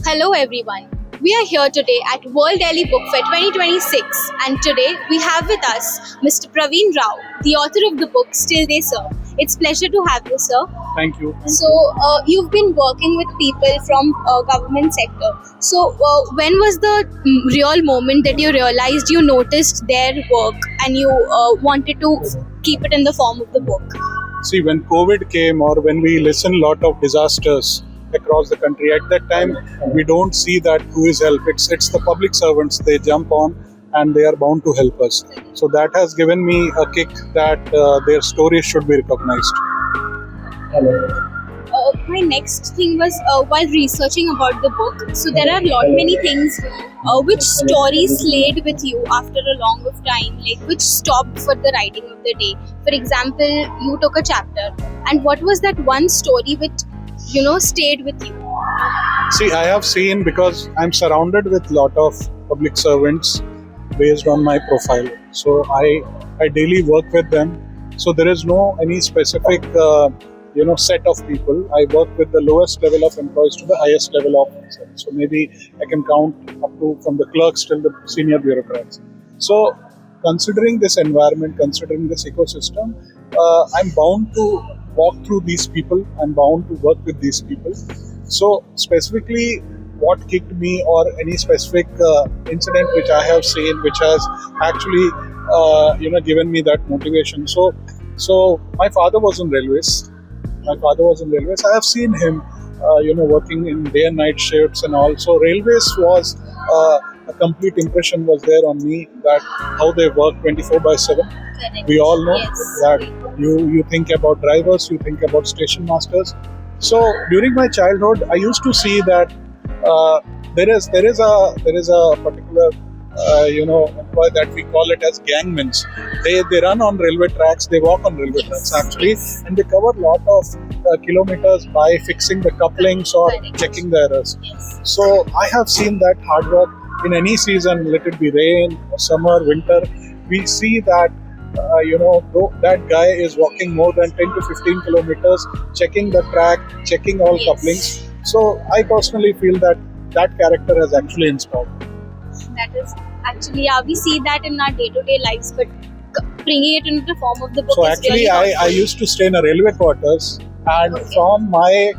Hello everyone. We are here today at World Delhi Book Fair 2026 and today we have with us Mr. Praveen Rao, the author of the book Still They Serve. It's a pleasure to have you, sir. Thank you. You've been working with people from government sector. When was the real moment that you realized you noticed their work and you wanted to keep it in the form of the book? See, when COVID came or when we listen a lot of disasters across the country, at that time we don't see that who is help. It's the public servants. They jump on and they are bound to help us. So that has given me a kick that their stories should be recognized. My next thing was while researching about the book. So there are many things. Which stories stayed with you after a long of time? Like which stopped for the writing of the day? For example, you took a chapter, and what was that one story which stayed with you? See, I have seen, because I'm surrounded with a lot of public servants based on my profile. So I daily work with them. So there is no any specific set of people. I work with the lowest level of employees to the highest level of employees. So maybe I can count up to from the clerks till the senior bureaucrats. So considering this environment, considering this ecosystem, I'm bound to walk through these people. I'm bound to work with these people. So specifically, what kicked me or any specific incident which I have seen, which has actually given me that motivation. So my father was in railways. I have seen him, working in day and night shifts and all. So railways was a complete impression was there on me that how they work 24/7. Correct. We all know Yes. that you think about drivers, you think about station masters. So during my childhood, I used to see that there is a particular employee that we call it as gangmen. They run on railway tracks, they walk on railway tracks actually, and they cover a lot of kilometers by fixing the couplings or Correct. checking the errors. Yes. So I have seen that hard work in any season, let it be rain, summer, winter. We see that that guy is walking more than 10 to 15 kilometers, checking the track, checking all Yes. couplings. So I personally feel that character has actually inspired. That is actually, yeah, we see that in our day-to-day lives, but bringing it into the form of the book So is actually, really I used to stay in a railway quarters, and Okay. from my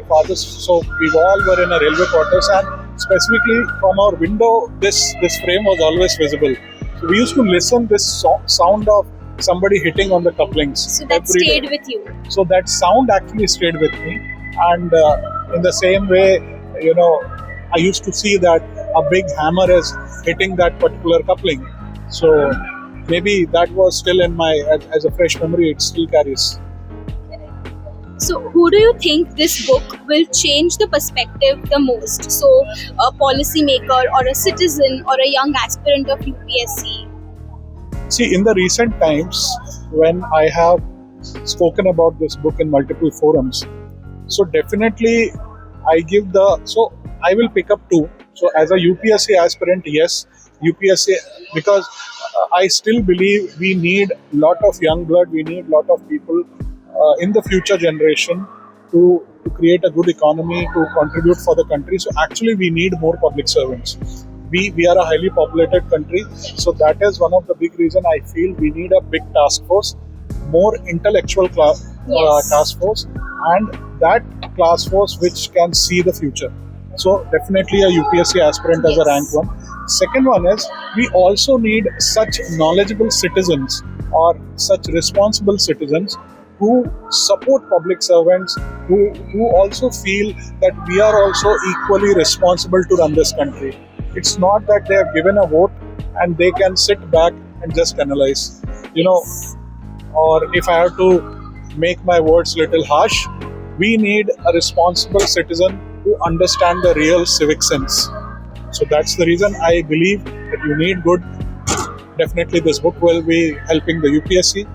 father's, so we all were in a railway quarters, and specifically from our window, this frame was always visible. So we used to listen this sound of somebody hitting on the couplings. So that every day. stayed with you. So that sound actually stayed with me, and in the same way, I used to see that a big hammer is hitting that particular coupling. So maybe that was still in my as a fresh memory. It still carries. So who do you think this book will change the perspective the most? So a policymaker or a citizen or a young aspirant of UPSC? See, in the recent times, when I have spoken about this book in multiple forums, so definitely I will pick up two. So as a UPSC aspirant, yes, UPSC, because I still believe we need lot of young blood, we need lot of people in the future generation to create a good economy, to contribute for the country. So actually we need more public servants. We are a highly populated country, so that is one of the big reason I feel we need a big task force, more intellectual Yes. task force, and that task force which can see the future. So definitely a UPSC aspirant as a Yes. rank one. Second one is we also need such knowledgeable citizens or such responsible citizens who support public servants, who also feel that we are also equally responsible to run this country. It's not that they have given a vote and they can sit back and just analyze. Or if I have to make my words little harsh, we need a responsible citizen who understand the real civic sense. So that's the reason I believe that you need good. Definitely this book will be helping the UPSC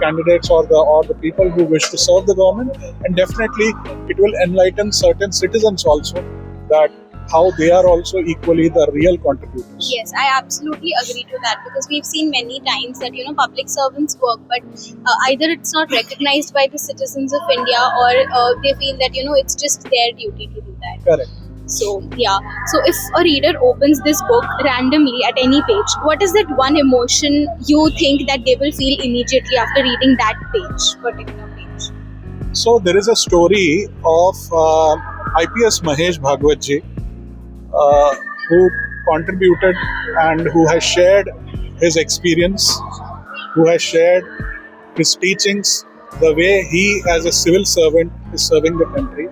candidates or the people who wish to serve the government, and definitely it will enlighten certain citizens also that how they are also equally the real contributors. Yes, I absolutely agree to that, because we've seen many times that public servants work, but either it's not recognized by the citizens of India, or they feel that it's just their duty to do that. Correct. So yeah. So if a reader opens this book randomly at any page, what is that one emotion you think that they will feel immediately after reading that particular page? So there is a story of IPS Mahesh Bhagwat ji, who contributed and who has shared his experience, who has shared his teachings, the way he as a civil servant is serving the country.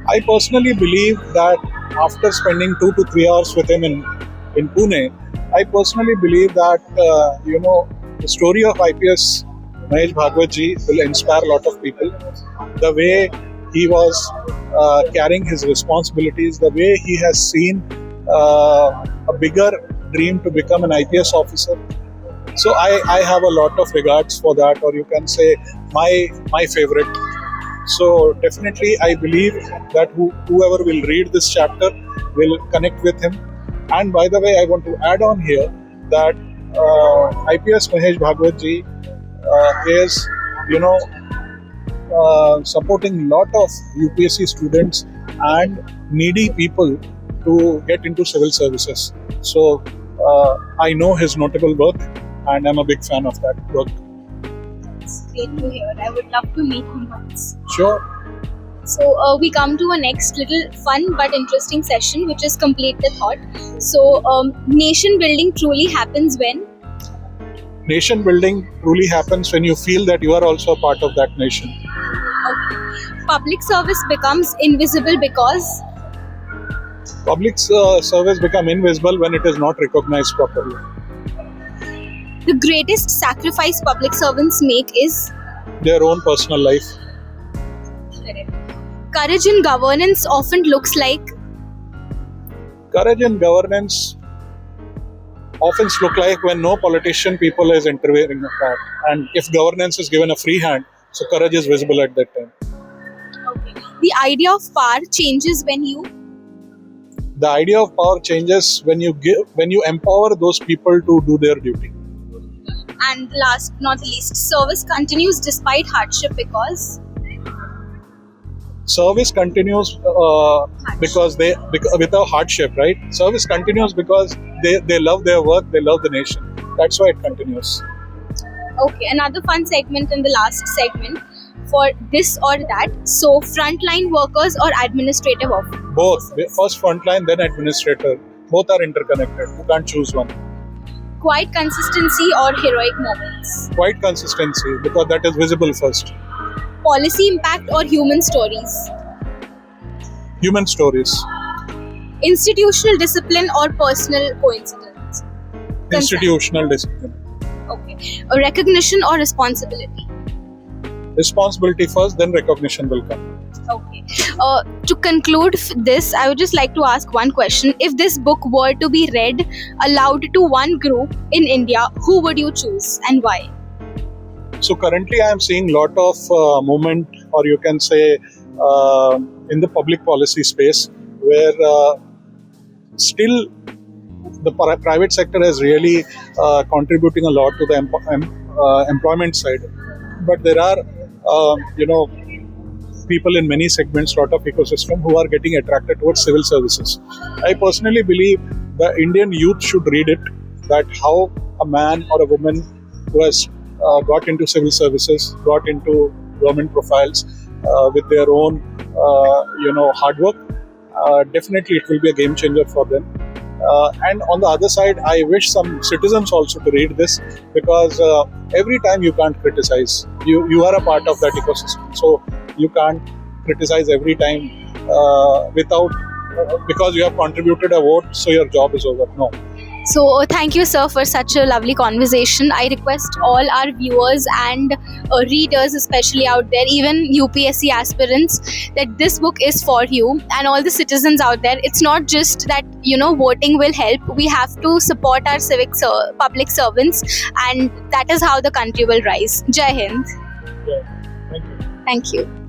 I personally believe that after spending 2 to 3 hours with him in Pune, I personally believe that the story of IPS Mahesh Bhagwat ji will inspire a lot of people. The way he was carrying his responsibilities, the way he has seen a bigger dream to become an IPS officer. So I have a lot of regards for that, or you can say my favorite. So definitely I believe that whoever will read this chapter will connect with him. And by the way, I want to add on here that IPS Mahesh Bhagwat ji is, supporting a lot of UPSC students and needy people to get into civil services. So I know his notable work and I'm a big fan of that work. It's great to hear. I would love to meet him once. Sure. So we come to a next little fun but interesting session, which is complete the thought. So nation building truly happens when? Nation building truly happens when you feel that you are also a part of that nation. Okay. Public service becomes invisible because? Public service become invisible when it is not recognized properly. The greatest sacrifice public servants make is? Their own personal life. Correct. Courage in governance often looks like? Courage in governance often look like when no politician people is intervening in that. And if governance is given a free hand, so courage is visible at that time. Okay. The idea of power changes when you? The idea of power changes when you empower those people to do their duty. And last not least, service continues despite hardship because? Service continues because without hardship, right? Service continues because they love their work, they love the nation. That's why it continues. Okay, another fun segment in the last segment for this or that. So, frontline workers or administrative officers? Both. First frontline, then administrator. Both are interconnected. You can't choose one. Quiet consistency or heroic moments? Quiet consistency, because that is visible first. Policy impact or human stories? Human stories. Institutional discipline or personal coincidence? Institutional discipline. Okay. A recognition or responsibility? Responsibility first, then recognition will come. Okay. To conclude this, I would just like to ask one question. If this book were to be read aloud to one group in India, who would you choose and why? So currently I am seeing a lot of movement, or you can say in the public policy space, where still the private sector is really contributing a lot to the employment side. But there are, people in many segments, lot of ecosystem who are getting attracted towards civil services. I personally believe the Indian youth should read it, that how a man or a woman who has got into civil services, got into government profiles with their own, hard work. Definitely, it will be a game changer for them. And on the other side, I wish some citizens also to read this, because every time you can't criticize. You are a part of that ecosystem, so you can't criticize every time because you have contributed a vote, so your job is over. No. So thank you, sir, for such a lovely conversation. I request all our viewers and readers, especially out there, even UPSC aspirants, that this book is for you, and all the citizens out there. It's not just that, voting will help. We have to support our public servants, and that is how the country will rise. Jai Hind. Yeah. Thank you. Thank you.